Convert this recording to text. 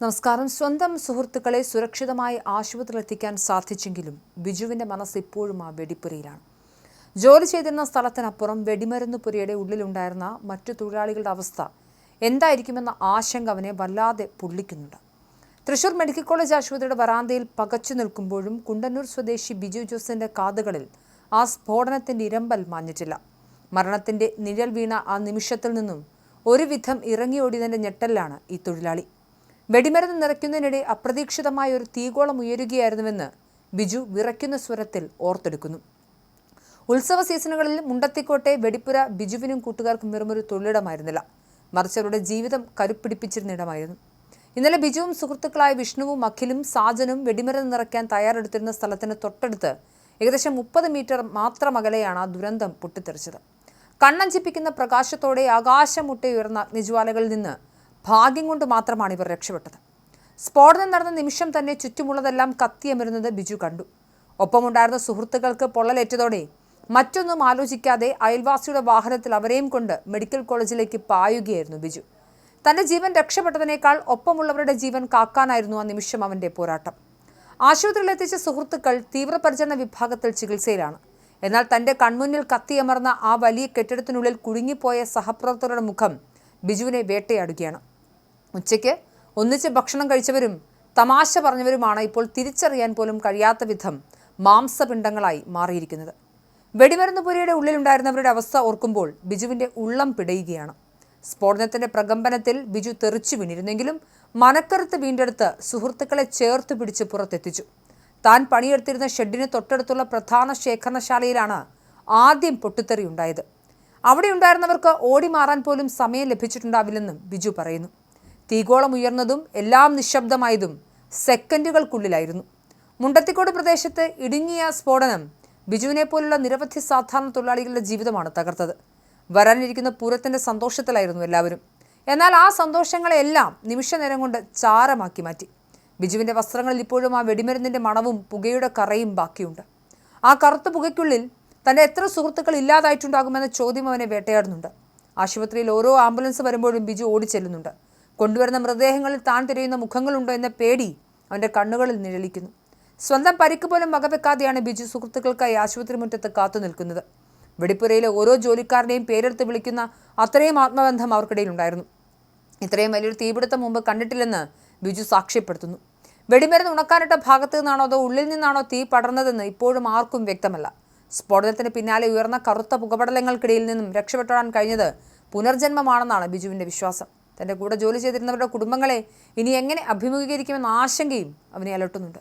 നമസ്കാരം. സ്വന്തം സുഹൃത്തുക്കളെ സുരക്ഷിതമായി ആശുപത്രിയിലെത്തിക്കാൻ സാധിച്ചെങ്കിലും ബിജുവിന്റെ മനസ്സ് ഇപ്പോഴും ആ വെടിപ്പുരയിലാണ്. ജോലി ചെയ്തിരുന്ന സ്ഥലത്തിനപ്പുറം വെടിമരുന്ന് പുരയുടെ ഉള്ളിലുണ്ടായിരുന്ന മറ്റു തൊഴിലാളികളുടെ അവസ്ഥ എന്തായിരിക്കുമെന്ന ആശങ്ക അവനെ വല്ലാതെ പൊള്ളിക്കുന്നുണ്ട്. തൃശൂർ മെഡിക്കൽ കോളേജ് ആശുപത്രിയുടെ വരാന്തയിൽ പകച്ചു നിൽക്കുമ്പോഴും കുണ്ടന്നൂർ സ്വദേശി ബിജു ജോസിന്റെ കാതുകളിൽ ആ സ്ഫോടനത്തിന്റെ ഇരമ്പൽ മാഞ്ഞിട്ടില്ല. മരണത്തിന്റെ നിഴൽ വീണ ആ നിമിഷത്തിൽ നിന്നും ഒരുവിധം ഇറങ്ങിയോടിയതിന്റെ ഞെട്ടലിലാണ് ഈ തൊഴിലാളി. വെടിമരുന്ന് നിറയ്ക്കുന്നതിനിടെ അപ്രതീക്ഷിതമായ ഒരു തീഗോളം ഉയരുകയായിരുന്നുവെന്ന് ബിജു വിറയ്ക്കുന്ന സ്വരത്തിൽ ഓർത്തെടുക്കുന്നു. ഉത്സവ സീസണുകളിൽ മുണ്ടത്തിക്കോട്ടെ വെടിപ്പുര ബിജുവിനും കൂട്ടുകാർക്കും വെറുമൊരു തൊഴിലിടമായിരുന്നില്ല, മറിച്ച് അവരുടെ ജീവിതം കരുപ്പിടിപ്പിച്ചിരുന്ന ഇടമായിരുന്നു. ഇന്നലെ ബിജുവും സുഹൃത്തുക്കളായ വിഷ്ണുവും അഖിലും സാജനും വെടിമരുന്ന് നിറയ്ക്കാൻ തയ്യാറെടുത്തിരുന്ന സ്ഥലത്തിന് തൊട്ടടുത്ത് ഏകദേശം 30 മീറ്റർ മാത്രം അകലെയാണ് ആ ദുരന്തം പൊട്ടിത്തെറിച്ചത്. കണ്ണഞ്ചിപ്പിക്കുന്ന പ്രകാശത്തോടെ ആകാശം മുട്ടയുയർന്ന അഗ്നിജ്വാലകളിൽ നിന്ന് ഭാഗ്യം കൊണ്ട് മാത്രമാണ് ഇവർ രക്ഷപ്പെട്ടത്. സ്ഫോടനം നടന്ന നിമിഷം തന്നെ ചുറ്റുമുള്ളതെല്ലാം കത്തിയമരുന്നത് ബിജു കണ്ടു. ഒപ്പമുണ്ടായിരുന്ന സുഹൃത്തുക്കൾക്ക് പൊള്ളലേറ്റതോടെ മറ്റൊന്നും ആലോചിക്കാതെ അയൽവാസിയുടെ വാഹനത്തിൽ അവരെയും കൊണ്ട് മെഡിക്കൽ കോളേജിലേക്ക് പായുകയായിരുന്നു ബിജു. തന്റെ ജീവൻ രക്ഷപ്പെട്ടതിനേക്കാൾ ഒപ്പമുള്ളവരുടെ ജീവൻ കാക്കാനായിരുന്നു ആ നിമിഷം അവന്റെ പോരാട്ടം. ആശുപത്രിയിലെത്തിച്ച സുഹൃത്തുക്കൾ തീവ്രപരിചരണ വിഭാഗത്തിൽ ചികിത്സയിലാണ്. എന്നാൽ തന്റെ കൺമുന്നിൽ കത്തിയമർന്ന ആ വലിയ കെട്ടിടത്തിനുള്ളിൽ കുടുങ്ങിപ്പോയ സഹപ്രവർത്തകരുടെ മുഖം ബിജുവിനെ വേട്ടയാടുകയാണ്. ഉച്ചയ്ക്ക് ഒന്നിച്ച് ഭക്ഷണം കഴിച്ചവരും തമാശ പറഞ്ഞവരുമാണ് ഇപ്പോൾ തിരിച്ചറിയാൻ പോലും കഴിയാത്ത വിധം മാംസപിണ്ഡങ്ങളായി മാറിയിരിക്കുന്നത്. വെടിമരുന്ന് പുരയുടെ ഉള്ളിലുണ്ടായിരുന്നവരുടെ അവസ്ഥ ഓർക്കുമ്പോൾ ബിജുവിന്റെ ഉള്ളം പിടയുകയാണ്. സ്ഫോടനത്തിന്റെ പ്രകമ്പനത്തിൽ ബിജു തെറിച്ചു വീണിരുന്നെങ്കിലും മനക്കരുത്ത് വീണ്ടെടുത്ത് സുഹൃത്തുക്കളെ ചേർത്തു പിടിച്ച് പുറത്തെത്തിച്ചു. താൻ പണിയെടുത്തിരുന്ന ഷെഡിന് തൊട്ടടുത്തുള്ള പ്രധാന ശേഖരണശാലയിലാണ് ആദ്യം പൊട്ടിത്തെറിയുണ്ടായത്. അവിടെ ഉണ്ടായിരുന്നവർക്ക് ഓടി മാറാൻ പോലും സമയം ലഭിച്ചിട്ടുണ്ടാവില്ലെന്നും ബിജു പറയുന്നു. തീഗോളം ഉയർന്നതും എല്ലാം നിശബ്ദമായതും സെക്കൻഡുകൾക്കുള്ളിലായിരുന്നു. മുണ്ടത്തിക്കോട് പ്രദേശത്ത് ഇടുങ്ങിയ സ്ഫോടനം ബിജുവിനെ പോലുള്ള നിരവധി സാധാരണ തൊഴിലാളികളുടെ ജീവിതമാണ് തകർത്തത്. വരാനിരിക്കുന്ന പൂരത്തിന്റെ സന്തോഷത്തിലായിരുന്നു എല്ലാവരും. എന്നാൽ ആ സന്തോഷങ്ങളെല്ലാം നിമിഷനേരം കൊണ്ട് ചാരമാക്കി മാറ്റി. ബിജുവിന്റെ വസ്ത്രങ്ങളിൽ ഇപ്പോഴും ആ വെടിമരുന്നിന്റെ മണവും പുകയുടെ കറയും ബാക്കിയുണ്ട്. ആ കറുത്ത പുകയ്ക്കുള്ളിൽ തന്റെ എത്ര സുഹൃത്തുക്കൾ ഇല്ലാതായിട്ടുണ്ടാകുമെന്ന ചോദ്യം അവനെ വേട്ടയാടുന്നുണ്ട്. ആശുപത്രിയിൽ ഓരോ ആംബുലൻസ് വരുമ്പോഴും ബിജു ഓടിച്ചെല്ലുന്നുണ്ട്. കൊണ്ടുവരുന്ന മൃതദേഹങ്ങളിൽ താൻ തിരയുന്ന മുഖങ്ങളുണ്ടോ എന്ന പേടി അവന്റെ കണ്ണുകളിൽ നിഴലിക്കുന്നു. സ്വന്തം പരിക്ക് പോലും വകവെക്കാതെയാണ് ബിജു സുഹൃത്തുക്കൾക്കായി ആശുപത്രി മുറ്റത്ത് കാത്തു നിൽക്കുന്നത്. വെടിപ്പുരയിലെ ഓരോ ജോലിക്കാരനെയും പേരെടുത്ത് വിളിക്കുന്ന അത്രയും ആത്മബന്ധം അവർക്കിടയിലുണ്ടായിരുന്നു. ഇത്രയും വലിയൊരു തീപിടുത്തം മുമ്പ് കണ്ടിട്ടില്ലെന്ന് ബിജു സാക്ഷ്യപ്പെടുത്തുന്നു. വെടിമരുന്ന് ഉണക്കാനിട്ട ഭാഗത്തു നിന്നാണോ അതോ ഉള്ളിൽ നിന്നാണോ തീ പടർന്നതെന്ന് ഇപ്പോഴും ആർക്കും വ്യക്തമല്ല. സ്ഫോടനത്തിന് പിന്നാലെ ഉയർന്ന കറുത്ത പുകപടലങ്ങൾക്കിടയിൽ നിന്നും രക്ഷപ്പെടാൻ കഴിഞ്ഞത് പുനർജന്മമാണെന്നാണ് ബിജുവിന്റെ വിശ്വാസം. തന്റെ കൂടെ ജോലി ചെയ്തിരുന്നവരുടെ കുടുംബങ്ങളെ ഇനി എങ്ങനെ അഭിമുഖീകരിക്കുമെന്ന ആശങ്കയും അവനെ അലട്ടുന്നുണ്ട്.